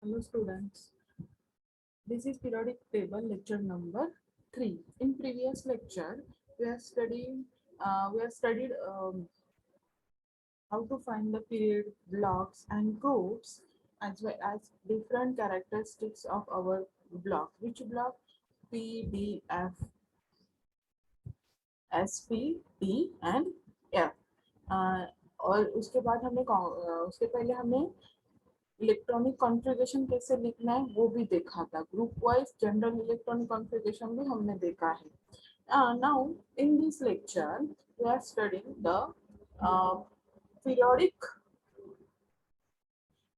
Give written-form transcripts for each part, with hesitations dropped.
Hello students, this is periodic table lecture number 3. In previous lecture, we have studied how to find the period blocks and groups as well as different characteristics of our block. Which block? P, D, F, S, P, T and F. और उसके पहले हमने electronic configuration कैसे लिखना है वो भी देखा था. Group wise general electronic configuration भी हमने देखा है. Now in this lecture we are studying the periodic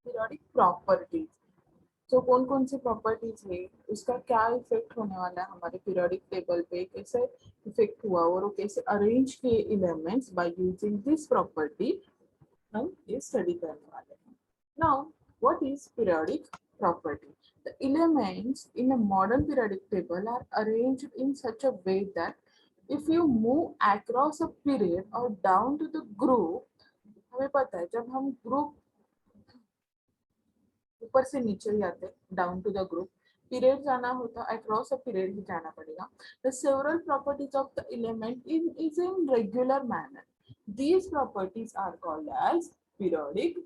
periodic properties. तो कौन कौन सी प्रॉपर्टीज है, उसका क्या इफेक्ट होने वाला है हमारे पीरियोडिक टेबल पे, कैसे इफेक्ट हुआ और वो कैसे अरेंज किए elements by using this property, हम ये स्टडी करने वाले हैं. Now, what is periodic property? The elements in a modern periodic table are arranged in such a way that if you move across a period or down to the group, हमें पता है जब हम group ऊपर से नीचे ही आते down to the group, period जाना होता अक्रॉस अ पीरियड ही जाना पड़ेगा. The several properties of the element is in regular manner. These properties are called as periodic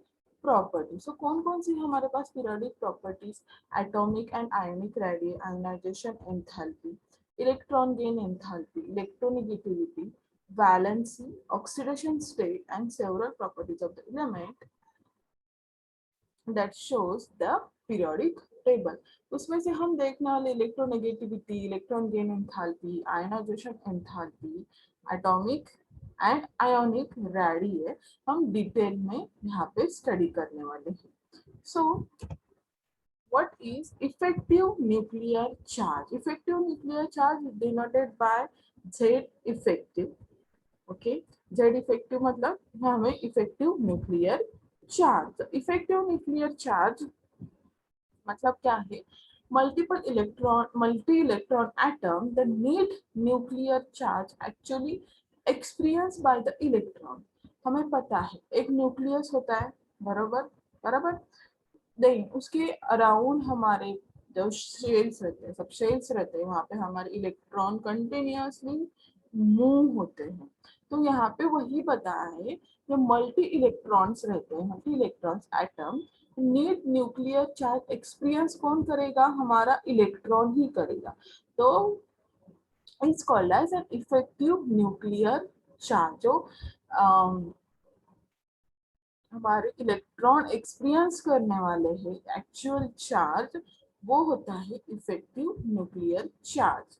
property. So कौन कौन सी हमारे पास periodic properties? Atomic and ionic radius, ionisation enthalpy, electron gain enthalpy, electronegativity, valency, oxidation state and several properties of the element that shows the periodic table. उसमें से हम देखने वाले electronegativity, electron gain enthalpy, ionization enthalpy, atomic and ionic radius हम detail में यहाँ पे study करने वाले हैं. So what is effective nuclear charge? Effective nuclear charge is denoted by Z effective. Okay, Z effective मतलब हमें effective nuclear charge. Effective nuclear charge मतलब क्या है? Multi electron atom the need nuclear charge actually experience by the electron. हमें पता है एक nucleus होता है, बराबर बराबर. नहीं, उसके अराउंड हमारे जो शेल्स रहते हैं, सब शेल्स रहते हैं, वहां पे हमारे इलेक्ट्रॉन कंटिन्यूअसली मूव होते हैं. तो यहाँ पे वही बता है कि मल्टी इलेक्ट्रॉन्स रहते हैं, multi electrons atom need nuclear charge experience कौन करेगा? हमारा इलेक्ट्रॉन ही करेगा. तो it's called as an effective nuclear charge. जो हमारे इलेक्ट्रॉन एक्सपीरियंस करने वाले हैं एक्चुअल चार्ज, वो होता है effective nuclear charge.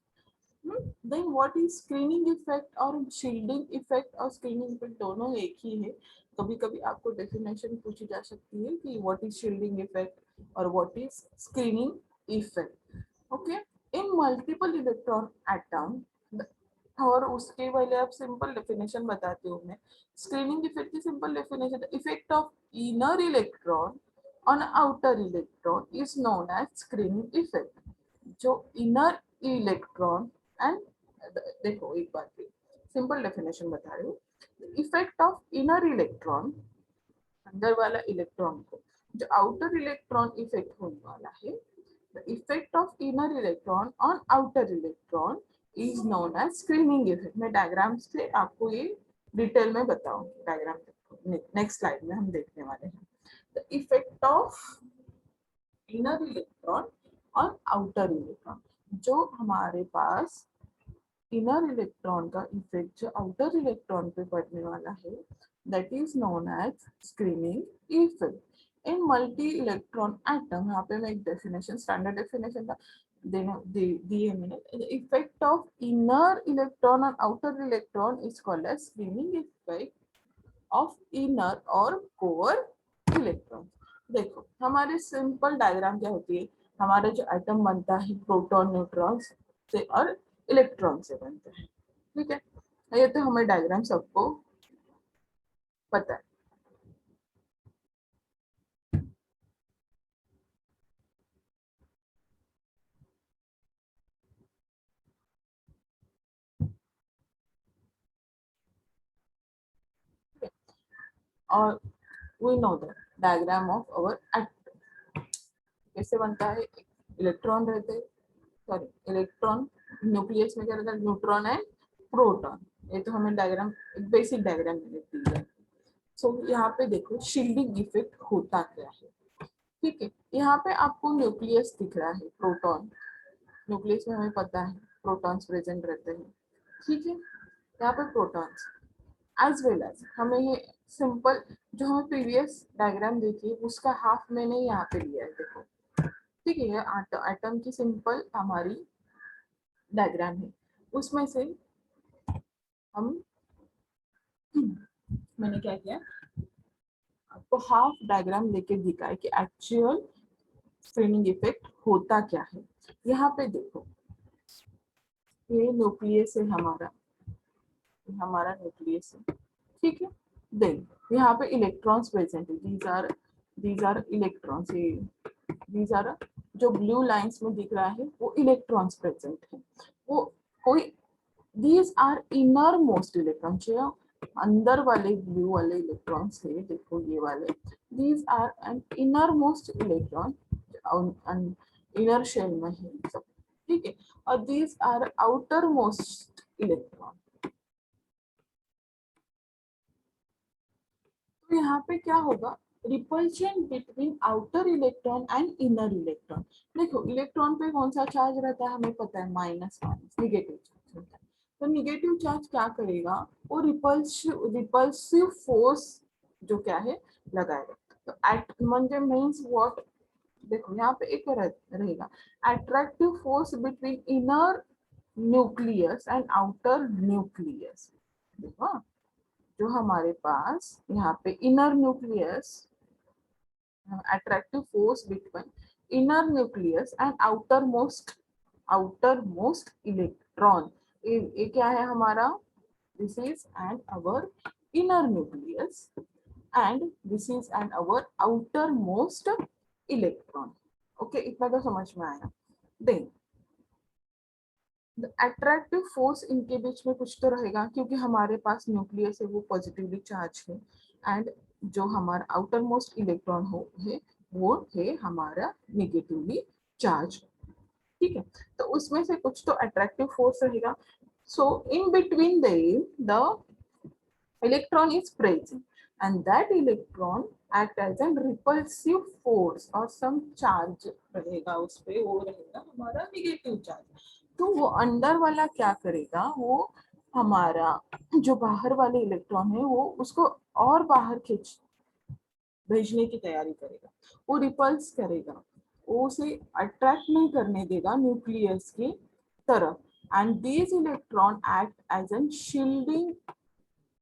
Then what is screening effect और शील्डिंग इफेक्ट? और स्क्रीनिंग इफेक्ट दोनों एक ही है. कभी कभी आपको डेफिनेशन पूछी जा सकती है कि व्हाट इज शील्डिंग इफेक्ट और what is screening effect. Okay, in multiple electron atom, और उसके पहले आप सिंपल डेफिनेशन बताती हूँ मैं. स्क्रीनिंग इफेक्ट की simple definition, effect of inner electron on outer electron is known as screening effect. जो इनर इलेक्ट्रॉन एंड, देखो एक बात की सिंपल डेफिनेशन बता रही हूँ. इफेक्ट ऑफ इनर इलेक्ट्रॉन, अंदर वाला इलेक्ट्रॉन को जो आउटर इलेक्ट्रॉन इफेक्ट होने वाला है, the effect of inner electron on outer electron is known as screening effect. मैं डायग्राम से आपको ये डिटेल में बताऊंगी. डायग्राम नेक्स्ट स्लाइड में हम देखने वाले हैं. The effect of inner electron और आउटर इलेक्ट्रॉन, जो हमारे पास इनर इलेक्ट्रॉन का इफेक्ट जो आउटर इलेक्ट्रॉन पे पड़ने वाला है, that is known as screening effect. In multi electron atom, यहाँ पे मैं एक डेफिनेशन, स्टैंडर्ड डेफिनेशन का दिए मैंने. इफेक्ट ऑफ इनर इलेक्ट्रॉन और outer electron is called as screening effect of inner और कोर इलेक्ट्रॉन. देखो हमारे सिंपल डायग्राम क्या होती है, हमारा जो एटम बनता है प्रोटॉन न्यूट्रॉन से और इलेक्ट्रॉन से बनते हैं. ठीक है, ये तो हमें डायग्राम सबको पता है. और we know the diagram of our atom. कैसे बनता है, इलेक्ट्रॉन रहते हैं, सॉरी इलेक्ट्रॉन, न्यूक्लियस में क्या रहता है, न्यूट्रॉन एंड प्रोटॉन। ये तो हमें डायग्राम, बेसिक डायग्राम मैंने दी है। सो यहाँ पे देखो शिल्डिंग इफेक्ट होता क्या है, ठीक है। यहाँ पे आपको न्यूक्लियस दिख रहा है, प्रोटॉन, न्यूक्लियस में हमें पता है प्रोटॉन्स प्रेजेंट रहते हैं, ठीक है। यहाँ पे प्रोटॉन्स एज वेल एज हमें ये सिंपल जो हमें प्रीवियस डायग्राम देखी उसका हाफ मैंने यहाँ पे लिया है, देखो ठीक है। ये एटम की सिंपल हमारी डायग्राम है, उसमें से हम मैंने क्या किया, आपको हाफ डायग्राम लेके दिखाया कि एक्चुअल स्क्रीनिंग इफेक्ट होता क्या है। यहाँ पे देखो ये न्यूक्लियस है हमारा, हमारा न्यूक्लियस है, ठीक है। देन यहाँ पे इलेक्ट्रॉन्स प्रेजेंट है, these are electrons, these are जो ब्लू लाइंस में दिख रहा है वो इलेक्ट्रॉन्स प्रेजेंट है। वो कोई these are inner most electron, जो अंदर वाले ब्लू वाले इलेक्ट्रॉन्स है, देखो ये वाले, these are an inner most electron, inner shell में है सब, ठीक है। और these are outer most electron. तो यहाँ पे क्या होगा, repulsion between outer electron and inner electron. देखो इलेक्ट्रॉन पे कौन सा चार्ज रहता है, हमें पता है माइनस माइनस, निगेटिव चार्ज रहता है। तो निगेटिव चार्ज क्या करेगा, वो रिपल्सिव फोर्स जो क्या है लगाएगा। तो एट म्हणजे मीन्स व्हाट, देखो यहाँ पे एक रहेगा attractive force between inner nucleus and outer nucleus. देखो जो हमारे पास यहाँ पे inner nucleus, attractive force between inner nucleus and outer most electron, ये क्या है हमारा, this is and our inner nucleus and this is and our outer most electron. Okay, इतना तो समझ में आया। देन अट्रैक्टिव फोर्स इनके बीच में कुछ तो रहेगा, क्योंकि हमारे पास न्यूक्लियस है वो पॉजिटिवली चार्ज है, एंड जो हमारा आउटर मोस्ट इलेक्ट्रॉन हो है वो है हमारा नेगेटिवली चार्ज, ठीक है। तो उसमें से कुछ तो अट्रैक्टिव फोर्स रहेगा। So in between the electron is present and that electron act as a repulsive force और some charge रहेगा उस पे, वो रहेगा हमारा नेगेटिव चार्ज। तो वो अंदर वाला क्या करेगा, वो हमारा जो बाहर वाले इलेक्ट्रॉन है वो उसको और बाहर खींच भेजने की तैयारी करेगा, वो रिपल्स करेगा, वो उसे अट्रैक्ट नहीं करने देगा न्यूक्लियस की तरफ। And these electron act as an shielding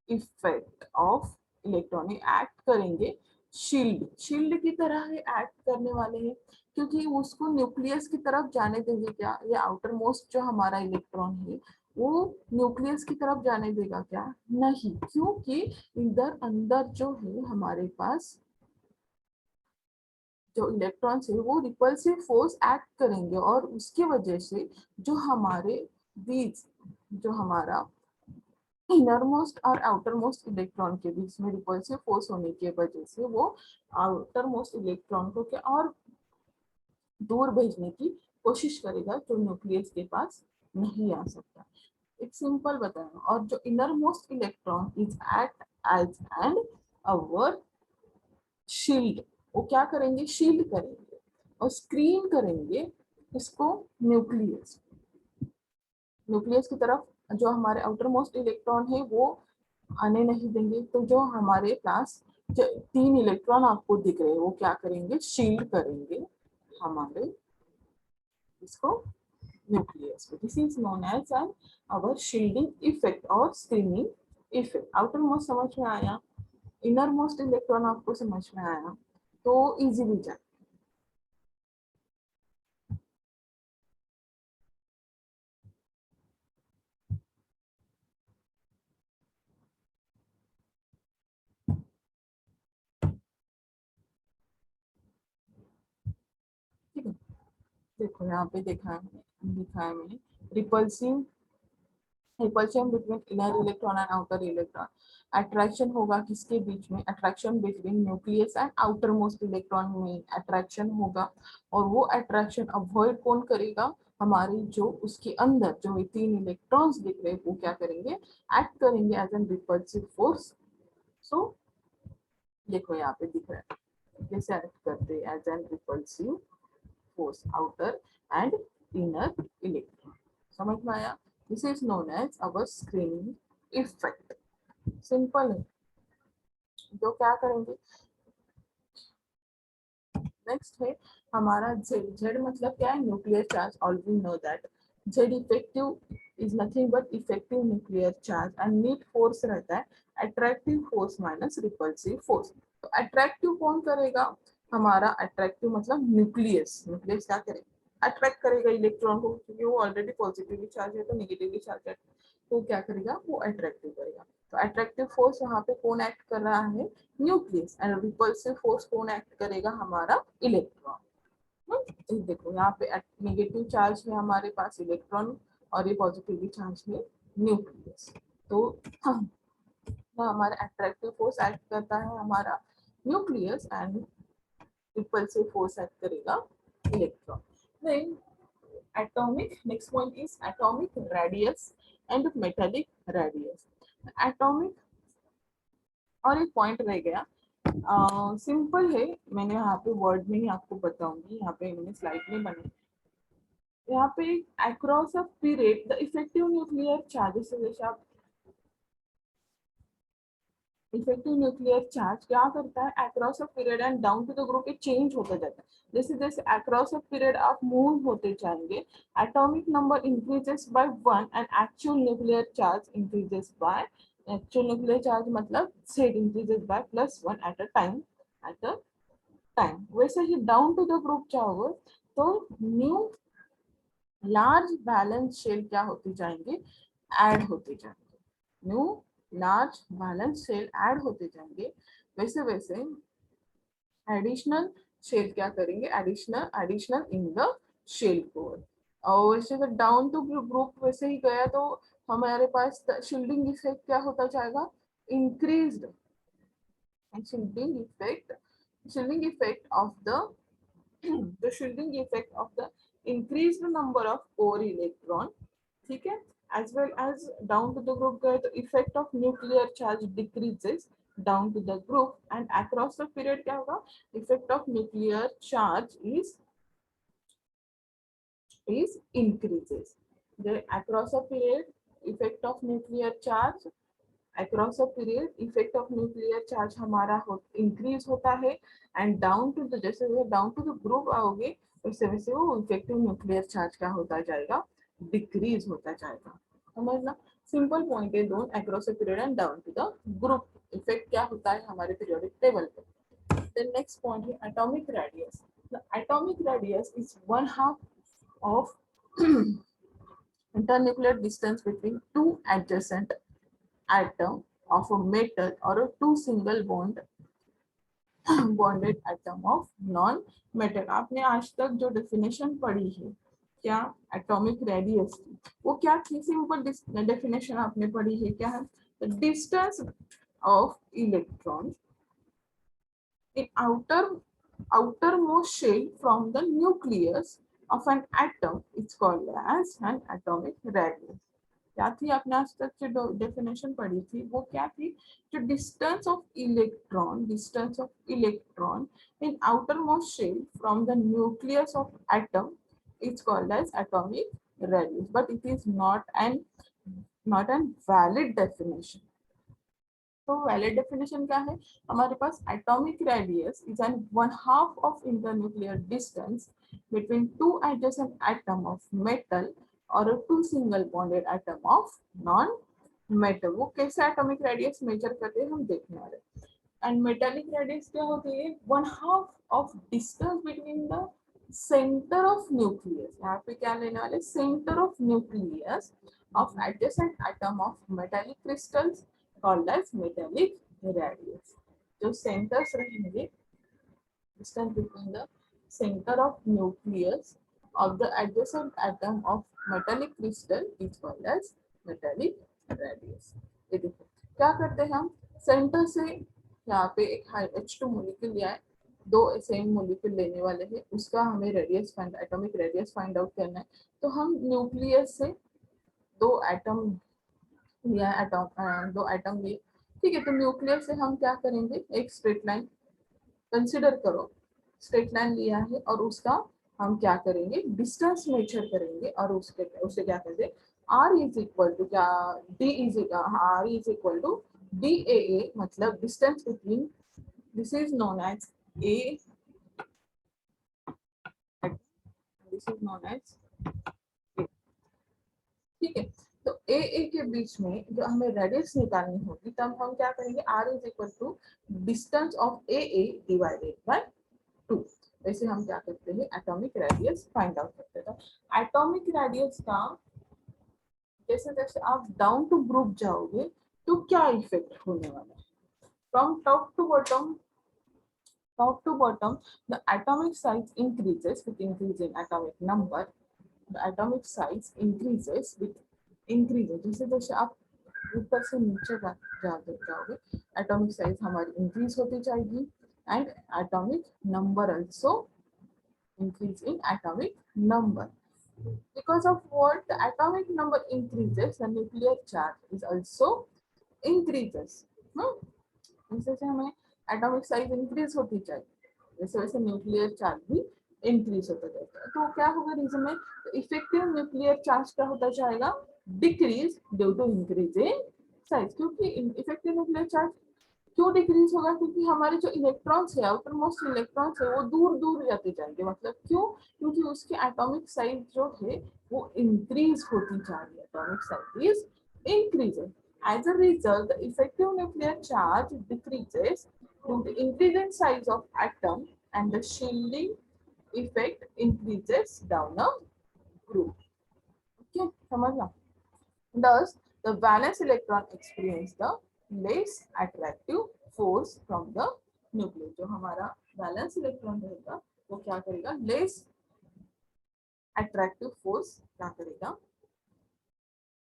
effect of electron, act करेंगे शील्ड की तरह ही एक्ट करने वाले हैं, क्योंकि उसको न्यूक्लियस की तरफ जाने देंगे क्या, ये आउटर मोस्ट जो हमारा इलेक्ट्रॉन है वो न्यूक्लियस की तरफ जाने देगा क्या, नहीं, क्योंकि इधर अंदर जो है हमारे पास जो इलेक्ट्रॉन्स है वो रिपल्सिव फोर्स एक्ट करेंगे, और उसकी वजह से जो हमारे बीच जो हमारा इनर मोस्ट और आउटर मोस्ट इलेक्ट्रॉन के बीच में रिपल्सिव फोर्स होने की वजह से वो आउटर मोस्ट इलेक्ट्रॉन को क्या और दूर भेजने की कोशिश करेगा, जो न्यूक्लियस के पास नहीं आ सकता। एक सिंपल बताया, और जो inner most electron is act as and our shield, वो क्या करेंगे, शील्ड करेंगे और स्क्रीन करेंगे इसको न्यूक्लियस, न्यूक्लियस की तरफ जो हमारे आउटर मोस्ट इलेक्ट्रॉन है वो आने नहीं देंगे। तो जो हमारे पास जो 3 इलेक्ट्रॉन आपको दिख रहे हैं वो क्या करेंगे, शील्ड करेंगे हमारे इसको न्यूक्लियस को। This is known as an our shielding effect और स्क्रीनिंग इफेक्ट। आउटर मोस्ट समझ में आया, इनर मोस्ट इलेक्ट्रॉन आपको समझ में आया तो इजीली जाए। ठीक है, देखो यहाँ पे देखा है मैंने, दिखा है मैंने repulsive repulsion between inner electron and outer electron, attraction होगा किसके बीच में, attraction between nucleus and outer most electron में अट्रैक्शन होगा, और वो अट्रैक्शन अवॉइड कौन करेगा, हमारी जो उसके अंदर जो ये तीन इलेक्ट्रॉन्स दिख रहे हैं वो क्या करेंगे, एक्ट करेंगे एज एन रिपल्सिव फोर्स। सो देखो यहाँ पे दिख रहा है कैसे एक्ट करते हैं as an repulsive force outer and inner electron. समझ में आया? This is known as our screening effect. Simple है। तो क्या करेंगे, नेक्स्ट है हमारा जेड। जेड मतलब क्या है, nuclear charge, already know that. Z effective is nothing but effective nuclear charge and net force रहता है attractive force minus repulsive force. तो अट्रैक्टिव कौन करेगा, हमारा अट्रैक्टिव मतलब न्यूक्लियस। न्यूक्लियस क्या करेगा, अट्रैक्ट करेगा इलेक्ट्रॉन को, क्योंकि वो ऑलरेडी पॉजिटिवली चार्ज है तो नेगेटिवली चार्ज है, तो क्या करेगा, वो अट्रैक्टिव करेगा। तो अट्रैक्टिव फोर्स यहाँ पे कौन एक्ट कर रहा है, न्यूक्लियस, एंड रिपल्सिव फोर्स कौन एक्ट करेगा, हमारा इलेक्ट्रॉन। देखो यहाँ पे नेगेटिव चार्ज है हमारे पास इलेक्ट्रॉन, और ये पॉजिटिवली चार्ज है न्यूक्लियस। तो हमारा अट्रैक्टिव फोर्स एक्ट करता है हमारा nucleus, and repulsive force act करेगा electron. Then atomic, next point is atomic radius and metallic radius. atomic, और एक पॉइंट रह गया, सिंपल है, मैंने यहाँ पे वर्ड में ही आपको बताऊंगी, यहाँ पे मैंने स्लाइड में बनाई। यहाँ पे across a period the effective nuclear charges, जैसे आप इफेक्टिव न्यूक्लियर चार्ज क्या करता है, across a period and down to the group ये चेंज होता जाता है। जैसे जैसे अक्रॉस अ पीरियड आप मूव होते जाएंगे, atomic number increases by 1 and actual nuclear charge increases by, actual nuclear charge मतलब Z increases by +1 at a time, at a time. वैसे ही डाउन टू द ग्रुप जाओगे तो न्यू लार्ज बैलेंस शेल क्या होती जाएंगे, ऐड होते जाएंगे, new large valence shell add होते जाएंगे। वैसे वैसे एडिशनल शेल क्या करेंगे, additional additional in the shell core. और वैसे अगर डाउन टू ग्रुप वैसे ही गया तो हमारे पास शील्डिंग इफेक्ट क्या होता जाएगा, increased, shielding effect, shielding effect of the shielding effect of the increased number of core electron, ठीक है, as well as down to the group गए तो effect of nuclear charge decreases down to the group, and across the period क्या होगा, effect of nuclear charge is increases. The across a period effect of nuclear charge, across a period effect of nuclear charge हमारा increase होता है, and down to the, जैसे down to the group आओगे वैसे वैसे वो इफेक्टिव न्यूक्लियर चार्ज क्या होता जाएगा, डिक्रीज होता जाएगा। समझना, सिंपल पॉइंट है दोनों, across a period and down to the group effect क्या होता है हमारे पीरियोडिक टेबल पे। देन नेक्स्ट पॉइंट है atomic radius. The atomic radius is 1/2 of internuclear distance between two adjacent atom of a metal or a two single bonded atom of non metal। आपने आज तक जो डेफिनेशन पढ़ी है क्या atomic radius की, वो क्या थी, सिंपल डेफिनेशन आपने पढ़ी है, क्या है, the distance of electron in outermost shell from the nucleus of an atom is called as an atomic radius। क्या थी, आपने आज तक जो डेफिनेशन पढ़ी थी वो क्या थी, जो distance of electron in outermost shell from the nucleus of atom is called as atomic radius, but it is not an valid definition। तो वैलिड डेफिनेशन क्या है, हमारे पास atomic radius is an 1/2 of internuclear distance between two adjacent atom of metal और two single bonded atom of non metal. वो कैसे atomic radius major करते हैं हम देखने वाले। एंड मेटालिक रेडियस क्या होती है, 1/2 of distance between the centre of nucleus, यहाँ पे क्या लेने वाले, centre of nucleus of adjacent atom of metallic crystals called as metallic radius। जो centers रहेंगे, distance between the center of nucleus of the adjacent atom of metallic crystal is called as metallic radius. ये देखो क्या करते हैं हम, centre से यहाँ पे एक H2 मॉलिक्यूल लिया है, दो सेम मॉलिक्यूल लेने वाले हैं, उसका हमें radius find, atomic radius find out करना है। तो हम न्यूक्लियस से दो एटम लिया, एटम दो एटम लिए, ठीक है। तो न्यूक्लियस से हम क्या करेंगे, एक स्ट्रेट लाइन कंसिडर करो, स्ट्रेट लाइन लिया है और उसका हम क्या करेंगे, डिस्टेंस मेजर करेंगे और उसके उसे क्या करेंगे, r इज इक्वल टू क्या, d is r is equal to daa, मतलब distance between, this is known as a, this is known as, ठीक है। तो ए ए के बीच में जो हमें रेडियस निकालनी होगी, तब हम क्या करेंगे, r is equal to distance of A A divided by 2। वैसे हम क्या करते हैं, एटॉमिक रेडियस फाइंड आउट करते हैं। एटॉमिक रेडियस का जैसे जैसे आप डाउन टू ग्रुप जाओगे तो क्या इफेक्ट होने वाला है, from top to bottom the atomic size increases with increasing atomic number, the atomic size increases with increases, जैसे जैसे आप ऊपर से नीचे जाओगे एटॉमिक साइज हमारी इंक्रीज होती जाएगी, and atomic number also increase in atomic number. Because of what the atomic number increases, the nuclear charge is also increases. जैसे जैसे हमें एटॉमिक साइज इंक्रीज होती जाएगी, वैसे वैसे न्यूक्लियर चार्ज भी इंक्रीज होता जाएगा। तो क्या होगा रीजन में, इफेक्टिव न्यूक्लियर चार्ज क्या होता जाएगा, decrease due to increase in size. क्योंकि इफेक्टिव न्यूक्लियर चार्ज क्यों डिक्रीज होगा, क्योंकि हमारे जो इलेक्ट्रॉन्स है, आउटर मोस्ट इलेक्ट्रॉन्स है, वो दूर दूर जाते जाएंगे। मतलब क्यों, क्योंकि उसकी एटॉमिक साइज जो है वो इंक्रीज होती जा रही है, atomic size is increasing. As a result, the effective nuclear charge decreases due to increase in size of atom, and the shielding effect increases down a group. Okay, समझना? Thus, the valence electron experience the less attractive force from the nucleus. जो हमारा valence electron रहेगा वो क्या करेगा, less attractive force क्या करेगा,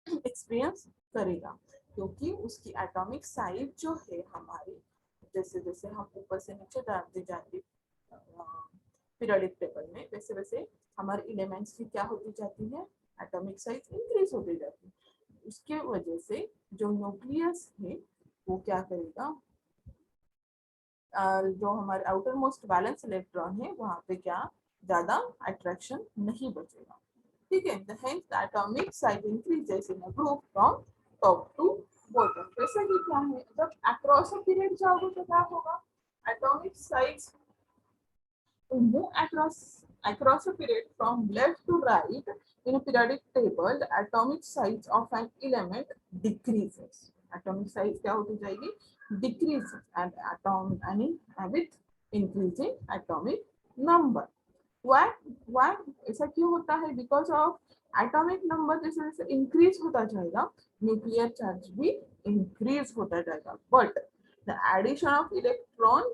experience करेगा, क्योंकि उसकी एटॉमिक साइज जो है हमारी, जैसे जैसे हम ऊपर से नीचे डालते जाएंगे पीरियोडिक टेबल में, वैसे वैसे हमारे एलिमेंट्स की क्या होती जाती है, एटॉमिक साइज इंक्रीज होती जाती है। उसके वजह से जो न्यूक्लियस है वो क्या करेगा, जो हमारे आउटर मोस्ट बैलेंस इलेक्ट्रॉन है वहां पे क्या ज्यादा अट्रैक्शन नहीं बचेगा, ठीक है। The hence the atomic size increases in a group from top to bottom. वैसे ही क्या है, जब across a period जाओगे तो क्या होगा, atomic size to move across a period from left to right in a periodic table, the atomic size of an element decreases. Atomic size क्या होती जाएगी, decreases, and atom with increasing atomic number. Why ऐसा क्यों होता है, because of atomic number जैसे जैसे increase होता जाएगा न्यूक्लियर चार्ज भी इंक्रीज होता जाएगा, but the addition of electron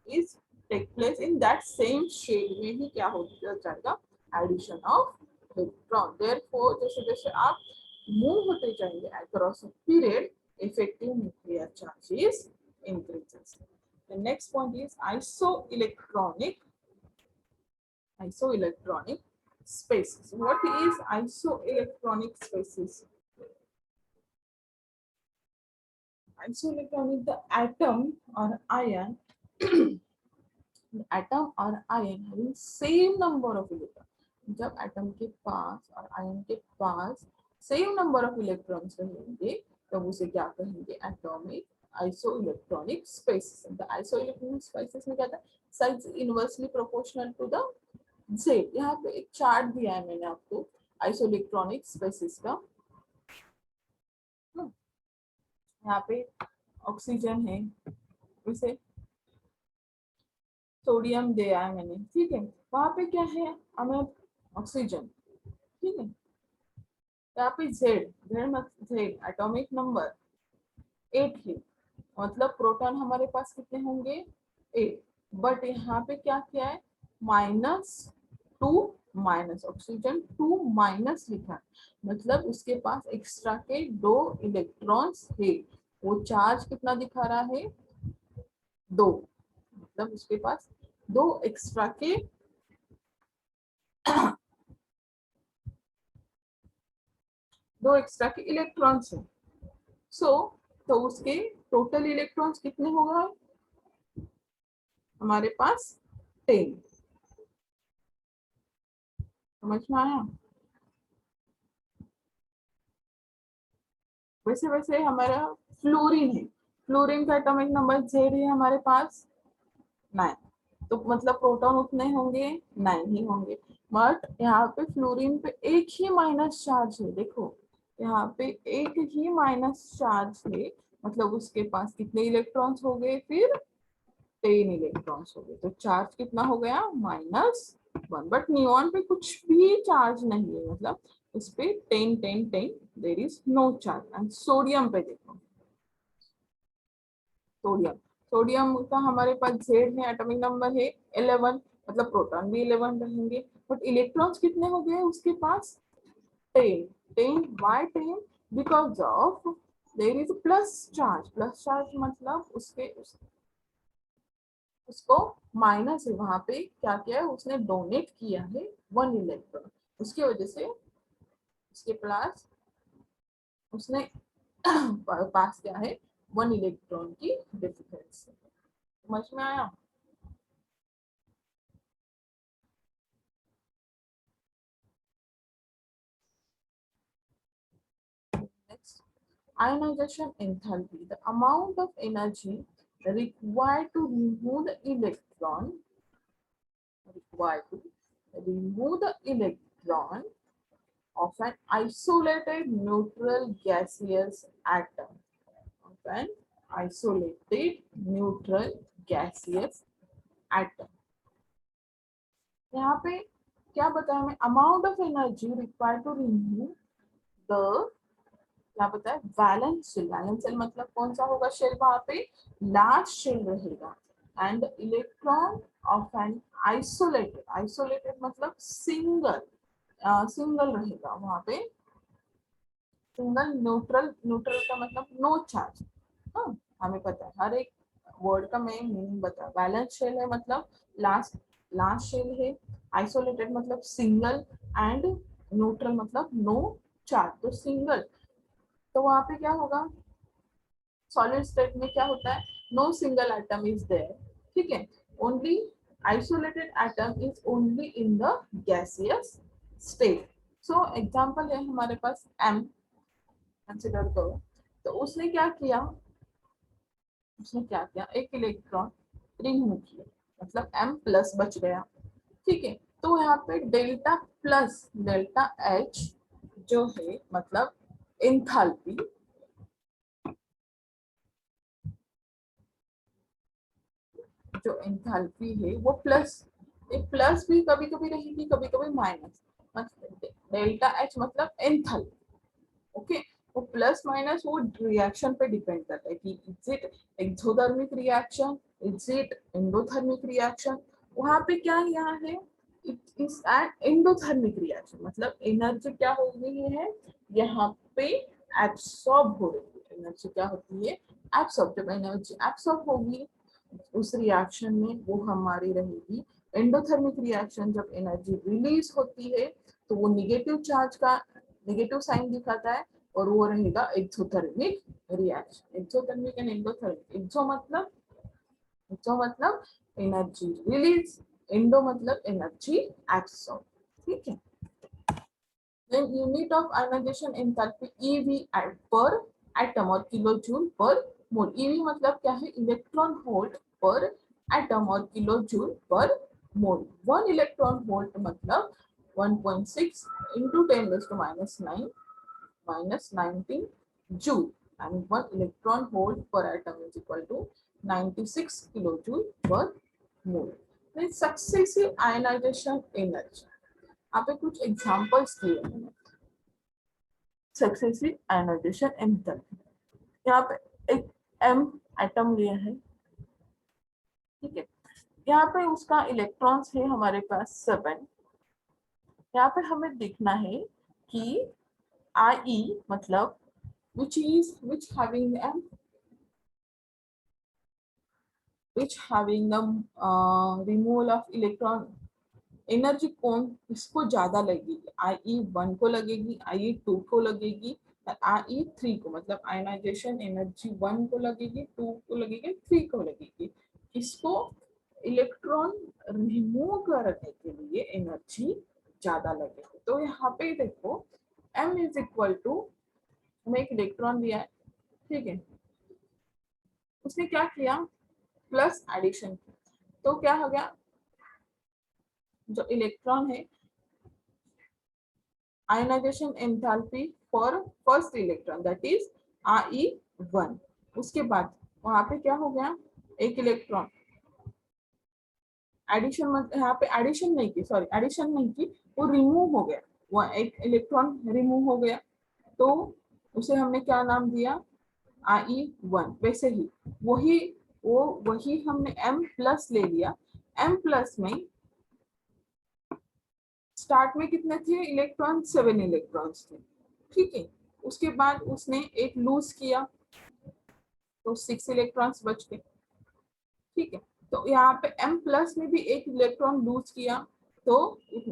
is take place in that same shell में ही क्या होता जाएगा, एडिशन ऑफ इलेक्ट्रॉन। देयरफॉर जैसे जैसे आप मूव होते जाएंगे across a period, effective nuclear charge is increases. The next point is isoelectronic spaces. What is isoelectronic spaces? Isoelectronic, the atom or ion, the atom or ion having same number of electrons. जब atom के पास और ion के पास same number of electrons रहेंगे तब उसे क्या कहेंगे, atomic isoelectronic spaces. The isoelectronic spaces में क्या था, size inversely proportional to the Z। यहाँ पे एक चार्ट दिया है मैंने आपको आइसोइलेक्ट्रॉनिक स्पेसिस का। यहाँ पे ऑक्सीजन है, इसे सोडियम दिया है मैंने, ठीक है। वहां पे क्या है, हमें ऑक्सीजन, ठीक है। यहाँ पे Z एटॉमिक नंबर 8 है, मतलब प्रोटॉन हमारे पास कितने होंगे, 8। बट यहाँ पे क्या किया है, -2 माइनस, ऑक्सीजन 2 माइनस लिखा है, मतलब उसके पास एक्स्ट्रा के 2 इलेक्ट्रॉन्स है। वो चार्ज कितना दिखा रहा है? 2, मतलब उसके पास 2 एक्स्ट्रा के 2 एक्स्ट्रा के इलेक्ट्रॉन्स है। सो तो उसके टोटल इलेक्ट्रॉन्स कितने होगा हमारे पास? 10। समझ में आया? वैसे वैसे हमारा फ्लोरीन है, फ्लोरीन का एटॉमिक नंबर जेड है हमारे पास 9, तो मतलब प्रोटॉन उतने होंगे? 9 ही होंगे। बट यहाँ पे फ्लोरीन पे एक ही माइनस चार्ज है, देखो यहाँ पे एक ही माइनस चार्ज है, मतलब उसके पास कितने इलेक्ट्रॉन्स हो गए फिर? 10 इलेक्ट्रॉन्स हो गए, तो चार्ज कितना हो गया? -1। बट नियॉन पे कुछ भी चार्ज नहीं है, मतलब उस पे 10 10 10, there is no charge. And sodium पे देखो, सोडियम, सोडियम का हमारे पास जेड है, एटॉमिक नंबर है 11, मतलब प्रोटॉन भी 11 रहेंगे, बट इलेक्ट्रॉन्स कितने हो गए उसके पास? 10। 10 why 10? Because of their is plus charge, plus charge मतलब उसको माइनस है, वहां पे क्या किया है उसने? डोनेट किया है 1 इलेक्ट्रॉन, उसकी वजह से उसके पास उसने पास क्या है? 1 इलेक्ट्रॉन की डिफिकल्टी। समझ में आया? Next, ionization enthalpy, the amount of energy required to required to remove the electron of an isolated neutral gaseous atom, of an isolated neutral gaseous atom। यहाँ पे क्या बताया हमें? Amount of energy required to remove the, क्या बताया? Valence shell. Valence shell मतलब कौन सा होगा शेल? वहां पे लार्ज शेल रहेगा। And electron of an isolated, isolated मतलब सिंगल, सिंगल रहेगा वहां पे, सिंगल न्यूट्रल, न्यूट्रल का मतलब नो चार्ज। हाँ, हमें पता है हर एक वर्ड का मैं मीनिंग बता। बैलेंस शेल है मतलब लास्ट, लास्ट शेल है। आइसोलेटेड मतलब सिंगल, एंड न्यूट्रल मतलब नो चार्ज, तो सिंगल। तो वहां पे क्या होगा? सॉलिड स्टेट में क्या होता है? No single atom is there, ठीक है, only isolated atom is only in the gaseous state. So example है हमारे पास एम, कंसिडर करो। तो उसने क्या किया, एक इलेक्ट्रॉन रिमूव किया, मतलब एम प्लस बच गया, ठीक है। तो यहाँ पे डेल्टा प्लस डेल्टा एच जो है, मतलब एंथैल्पी, जो एंथैल्पी है वो प्लस, एक प्लस भी कभी कभी रहेगी, कभी कभी माइनस, मतलब डेल्टा एच मतलब एंथैल्पी, ओके। वो प्लस माइनस वो रिएक्शन पे डिपेंड करता है कि is it exothermic reaction, is it endothermic reaction. वहां पे क्या यहाँ है? It is an endothermic reaction, मतलब एनर्जी क्या हो रही है यहाँ पे? एब्सॉर्ब हो रही है। एनर्जी क्या होती है? एब्सॉर्ब। जब एनर्जी एब्सॉर्ब होगी उस रिएक्शन में, वो हमारी रहेगी एंडोथर्मिक रिएक्शन। जब एनर्जी रिलीज होती है तो वो निगेटिव चार्ज का नेगेटिव साइन दिखाता है, और वो रहेगा exothermic reaction. Exothermic and endothermic, exo मतलब एनर्जी रिलीज, एंडो मतलब एनर्जी एब्सॉर्ब, ठीक है। Then unit of ionization enthalpy EV per atom और किलो जूल पर मोल। EV मतलब क्या है? इलेक्ट्रॉन वोल्ट पर एटम और किलो जूल पर मोल। 1 इलेक्ट्रॉन वोल्ट मतलब 1.6 into 10⁻⁹ -19 joule, and 1 electron volt per atom is equal to 96 kilojoule per mole। Then successive ionization energy, यहाँ पे कुछ एग्जांपल्स दिए हैं। सक्सेसिव आयनाइजेशन एंथैल्पी, यहाँ पे एक एम एटम लिया है, ठीक है। यहाँ पे उसका इलेक्ट्रॉन्स है हमारे पास 7, यहाँ पे हमें देखना है कि I मतलब which having the removal of electron energy कौन इसको ज्यादा लगेगी, IE1 को लगेगी, IE2 को लगेगी, IE3 को, मतलब आयनाइजेशन एनर्जी 1 को लगेगी, 2 को लगेगी, 3 को लगेगी। इसको इलेक्ट्रॉन रिमूव करने के लिए एनर्जी ज्यादा लगेगी। तो यहाँ पे देखो m इज इक्वल टू, हमें एक इलेक्ट्रॉन दिया है, ठीक है, उसने क्या किया, प्लस एडिशन किया, तो क्या हो गया, जो इलेक्ट्रॉन है ionization enthalpy for first electron that is IE1, उसके बाद वहां पे क्या हो गया, एक इलेक्ट्रॉन एडिशन, यहाँ पे एडिशन नहीं की, सॉरी एडिशन नहीं की, वो रिमूव हो गया, वो एक इलेक्ट्रॉन रिमूव हो गया, तो उसे हमने क्या नाम दिया, IE1। वैसे ही वही हमने M प्लस ले लिया, M प्लस में स्टार्ट में कितने थे इलेक्ट्रॉन, 7 इलेक्ट्रॉन्स थे, ठीक है, उसके बाद उसने एक लूज किया तो 6 इलेक्ट्रॉन्स बच गए, ठीक है, तो यहाँ पे M प्लस में भी एक इलेक्ट्रॉन लूज किया तो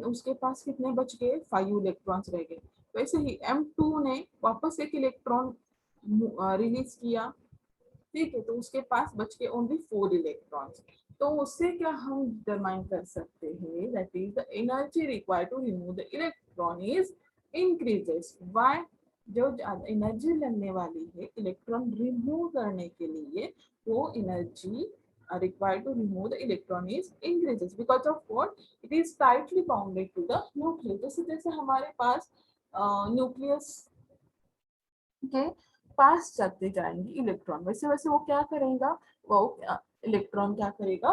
उसके पास कितने बच गए, 5 इलेक्ट्रॉन्स रह गए। वैसे ही M2 ने वापस एक इलेक्ट्रॉन रिलीज किया, ठीक है, तो उसके पास बच के ओनली 4 इलेक्ट्रॉन्स। तो उससे क्या हम डिटरमाइन कर सकते हैं, that is the energy required to remove the electron is increases. Why, जो एनर्जी लगने वाली है इलेक्ट्रॉन रिमूव करने के लिए, वो energy required to remove the electron is increases because of what, it is tightly bounded to the nucleus। जैसे जैसे हमारे पास न्यूक्लियस के पास जाते जाएंगे इलेक्ट्रॉन, वैसे वैसे वो क्या करेगा, वो इलेक्ट्रॉन क्या करेगा,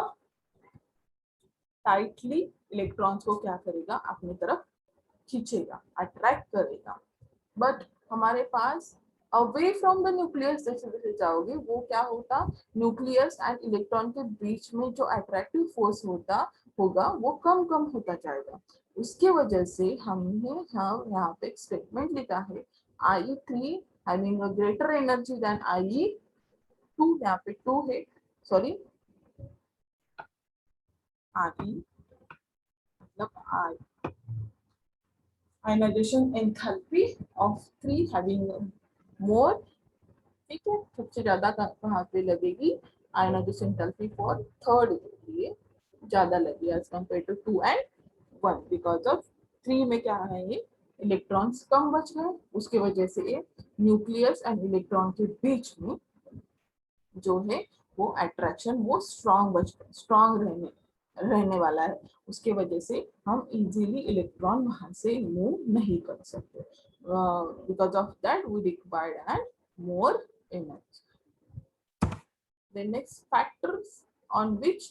टाइटली इलेक्ट्रॉन्स को क्या करेगा, अपनी तरफ खींचेगा, अट्रैक्ट करेगा। बट हमारे pass away from the nucleus जैसे जैसे जाओगे, वो क्या होता, न्यूक्लियस एंड इलेक्ट्रॉन के बीच में जो अट्रैक्टिव फोर्स होगा वो कम कम होता जाएगा। उसके वजह से हमने यहाँ पे एक स्टेटमेंट लिखा है, IE3 having a greater energy than IE2, यहाँ पे 2 है, सॉरी IE मतलब I ionization enthalpy of 3 having more, ठीक है, सबसे ज्यादा कहाँ पे लगेगी, आयनाइजेशन एंथैल्पी फॉर थर्ड के लिए ज्यादा लगी as compare to 2 and 1, because of 3 में क्या है, ये इलेक्ट्रॉन्स कम बच गए, उसके वजह से ये न्यूक्लियस एंड इलेक्ट्रॉन के बीच में जो है वो अट्रैक्शन वो स्ट्रॉन्ग रहने वाला है, उसके वजह से हम इजीली इलेक्ट्रॉन वहां से मूव नहीं कर सकते, because of that we required and more energy. The next factors on which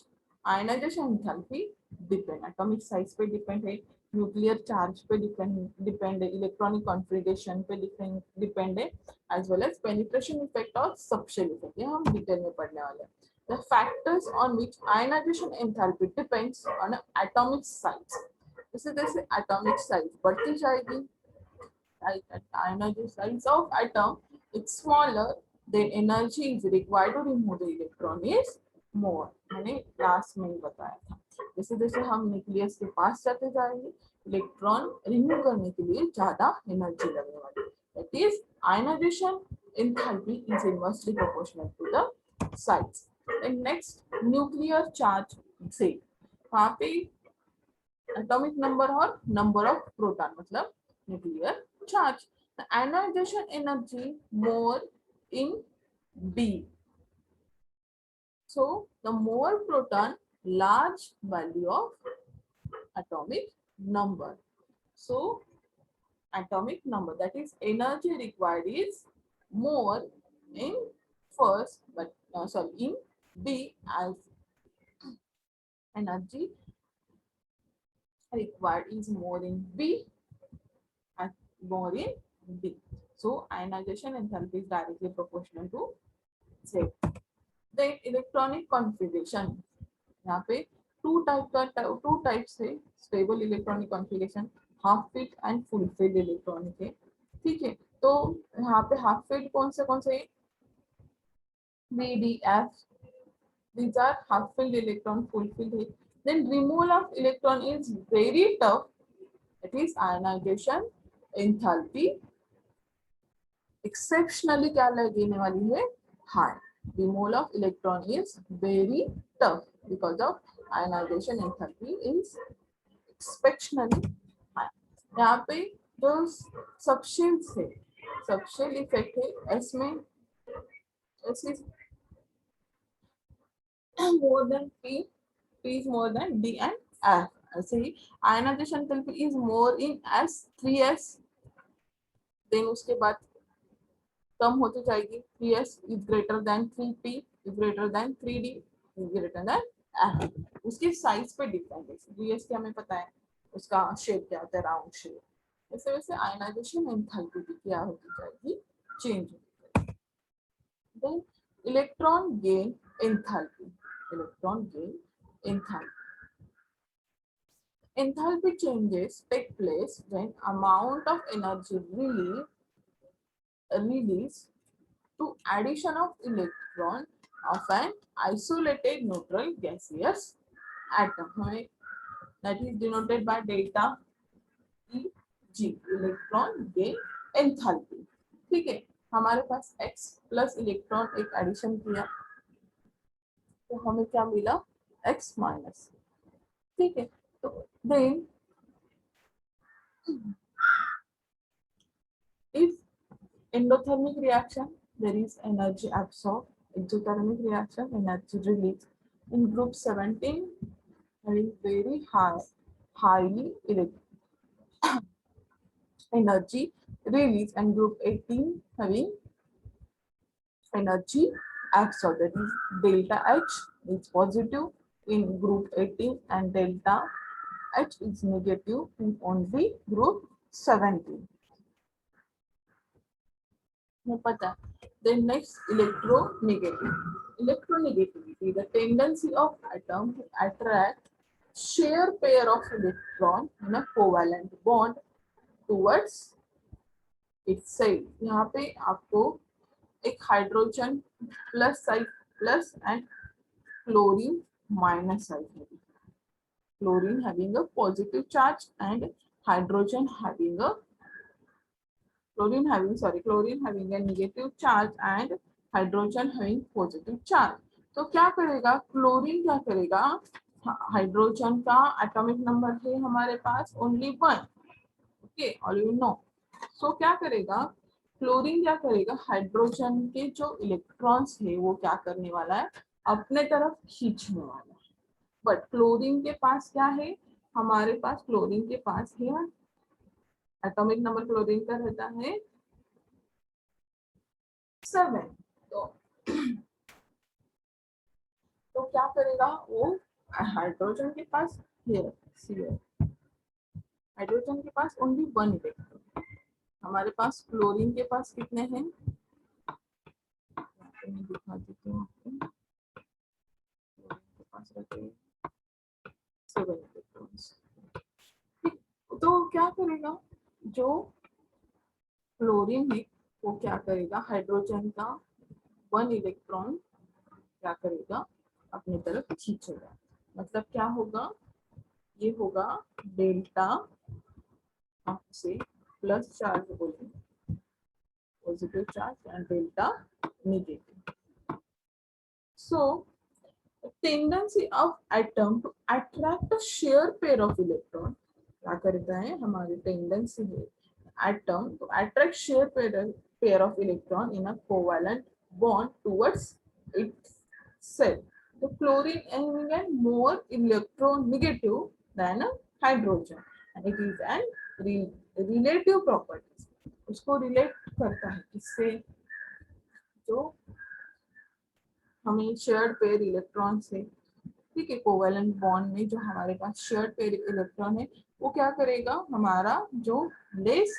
ionization enthalpy depend, atomic size पे depend है, nuclear charge पे depend है, electronic configuration पे depend है, as well as penetration effect और subshell effect, ये हम detail में पढ़ने वाले हैं। The factors on which ionization enthalpy depends on atomic size, जैसे जैसे atomic size बढ़ती जाएगी, ionization size of atom it's smaller, then energy is required to remove the electron is more, मैंने लास्ट में ही बताया था। जैसे जैसे हम न्यूक्लियस के पास जाते जाएंगे, इलेक्ट्रॉन रिमूव करने के लिए ज्यादा एनर्जी लगने वाली, that is ionization enthalpy is inversely proportional to the size. Then next nuclear charge से, वहां पे एटॉमिक नंबर और नंबर ऑफ प्रोटॉन मतलब nuclear charge, the ionization energy more in B, so the more proton, large value of atomic number, so atomic number, that is energy required is more in first, but sorry in B, as energy required is more in B and more in B, so ionization enthalpy is directly proportional to Z. Then electronic configuration, यहाँ पे two types है stable electronic configuration, half fit and full field electron है, ठीक है। तो यहाँ पे half filled कौन से BDF, these are half filled electron, full filled. Then removal of electron is very tough. It is ionization enthalpy exceptionally क्या लगने वाली है, high. Removal of electron is very tough because of ionization enthalpy is exceptionally high. यहाँ पे जो subshells है, subshell effect है, इसमें S is more than P, P is more than D and F. ऐसे ही ionization enthalpy is more in S, 3S, then उसके बाद कम होती जाएगी, 3S is greater than 3P, is greater than 3D, is greater than F. उसके size पे different है, 3S के हमें पता है उसका शेप क्या होता है, राउंड शेप, ऐसे वैसे आयनाइजेशन एंथैल्पी भी क्या होती जाएगी, चेंज होती जाएगी। Then electron gain enthalpy, electron gain enthalpy. Enthalpy changes take place when amount of energy released to addition of electron of an isolated neutral gaseous atom, that is denoted by delta EG, electron gain enthalpy, ठीक है। हमारे पास X plus electron एक addition किया तो हमें क्या मिला, X minus, ठीक है। तो then if endothermic reaction, there is energy absorbed, exothermic reaction, energy released. In group 17 having very highly energy release, and group 18 having energy absorbed, that is delta H is positive in group 18 and delta H is negative in only group 17. पता है। Then next, electronegativity, the tendency of atom to attract share pair of electron in a covalent bond towards itself. यहाँ पे आपको एक hydrogen plus side plus and chlorine minus side है, chlorine having a positive charge and hydrogen having a chlorine having a negative charge and hydrogen having positive charge. तो क्या करेगा chlorine, क्या करेगा, हाइड्रोजन का एटॉमिक नंबर है हमारे पास only 1, okay, all you know. So क्या करेगा क्लोरीन, क्या करेगा हाइड्रोजन के जो इलेक्ट्रॉन्स है वो क्या करने वाला है, अपने तरफ खींचने वाला है। बट क्लोरीन के पास क्या है, हमारे पास क्लोरीन के पास है एटॉमिक नंबर क्लोरीन का रहता है 7। तो क्या करेगा वो, हाइड्रोजन के पास हाइड्रोजन के पास ओनली 1 इलेक्ट्रॉन, हमारे पास क्लोरीन के पास कितने हैं, मैं दिखा देती हूँ आपको, क्लोरीन के पास रहते हैं 7 इलेक्ट्रॉन्स। तो क्या करेगा जो क्लोरीन है वो क्या करेगा हाइड्रोजन का 1 इलेक्ट्रॉन क्या करेगा अपनी तरफ खींचेगा, मतलब क्या होगा, ये होगा डेल्टा से प्लस चार्ज बोलेंगे positive charge and delta negative. So tendency of atom to attract a share pair of electron, क्या करता है हमारी टेंडेंसी है atom to attract share pair of electron in a covalent bond towards itself. The chlorine having a more electronegative than a hydrogen, and it is an relative properties. उसको relate करता है किससे, जो हमें शेयर्ड पेयर इलेक्ट्रॉन से, ठीक है, covalent bond में जो हमारे पास शेयर्ड पेयर इलेक्ट्रॉन है वो क्या करेगा, हमारा जो लेस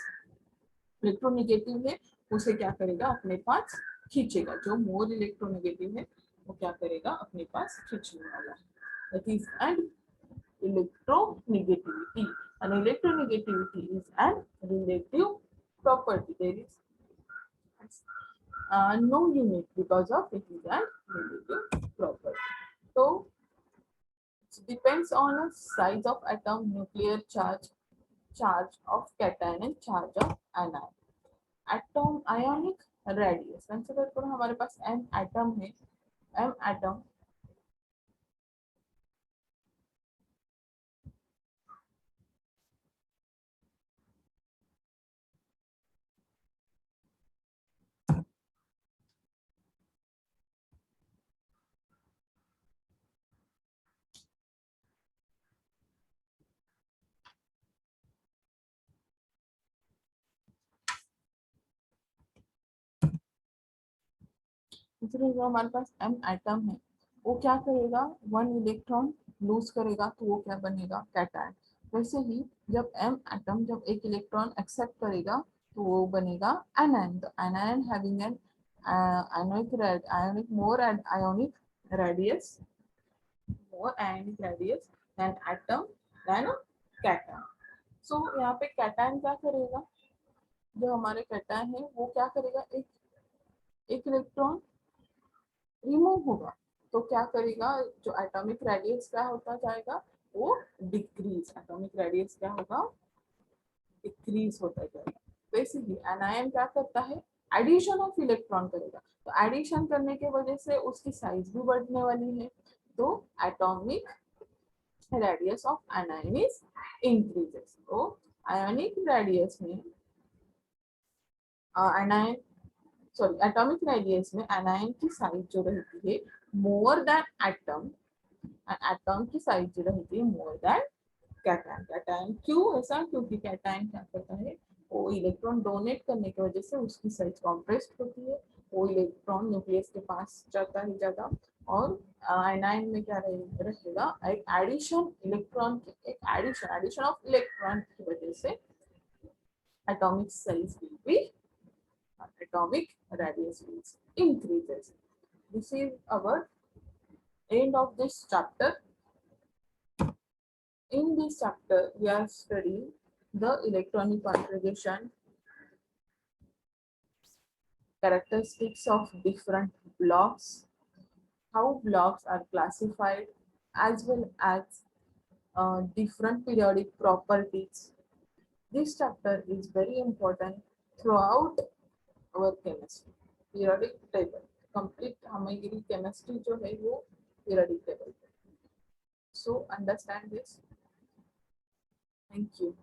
इलेक्ट्रोनेगेटिव है उसे क्या करेगा अपने पास खींचेगा, जो मोर इलेक्ट्रोनेगेटिव है वो क्या करेगा अपने पास खींचने वाला है। That is and electronegativity. And electronegativity is an relative property. There is no unit because of it is an relative property. So it depends on the size of atom, nuclear charge, charge of cation and charge of anion. Atom ionic radius. Consider करो हमारे पास m atom है. m atom consider करो हमारे पास m atom है. वो क्या करेगा, one electron lose करेगा तो वो क्या बनेगा, कैटायन. वैसे ही जब m एटम जब एक इलेक्ट्रॉन एक्सेप्ट करेगा तो वो बनेगा एनायन. तो anion having an ionic more and ionic radius, more ionic radius than atom than cation. So यहाँ पे कैटायन क्या करेगा, जो हमारे कैटायन है वो क्या करेगा, एक इलेक्ट्रॉन रिमूव होगा तो क्या करेगा, जो एटॉमिक रेडियस क्या होता जाएगा, वो डिक्रीज. एटॉमिक रेडियस क्या होगा, डिक्रीज होता जाएगा. बेसिकली एनायन क्या करता है, एडिशन ऑफ इलेक्ट्रॉन करेगा. तो एडिशन करने की वजह से उसकी साइज भी बढ़ने वाली है. तो atomic radius of anion is increases. तो आयोनिक रेडियस में एनायन सॉरी एटॉमिक रेडियस में एनायन की साइज जो रहती है मोर देन एटम, एटम की साइज जो रहती है मोर देन कैटायन. कैटायन क्यों ऐसा, क्योंकि कैटायन क्या करता है, वो इलेक्ट्रॉन डोनेट करने की वजह से उसकी साइज कॉम्प्रेस्ड होती है. वो इलेक्ट्रॉन न्यूक्लियस के पास जाता है ज्यादा. और आयनाइन में क्या रहेगा, एक एडिशन इलेक्ट्रॉन की, एक एडिशन ऑफ इलेक्ट्रॉन की वजह से atomic size will be, atomic radius increases. This is our end of this chapter. In this chapter, we are studying the electronic configuration, characteristics of different blocks, how blocks are classified, as well as different periodic properties. This chapter is very important throughout our chemistry. Periodic table, complete हमारी chemistry जो है वो periodic table. So understand this. Thank you.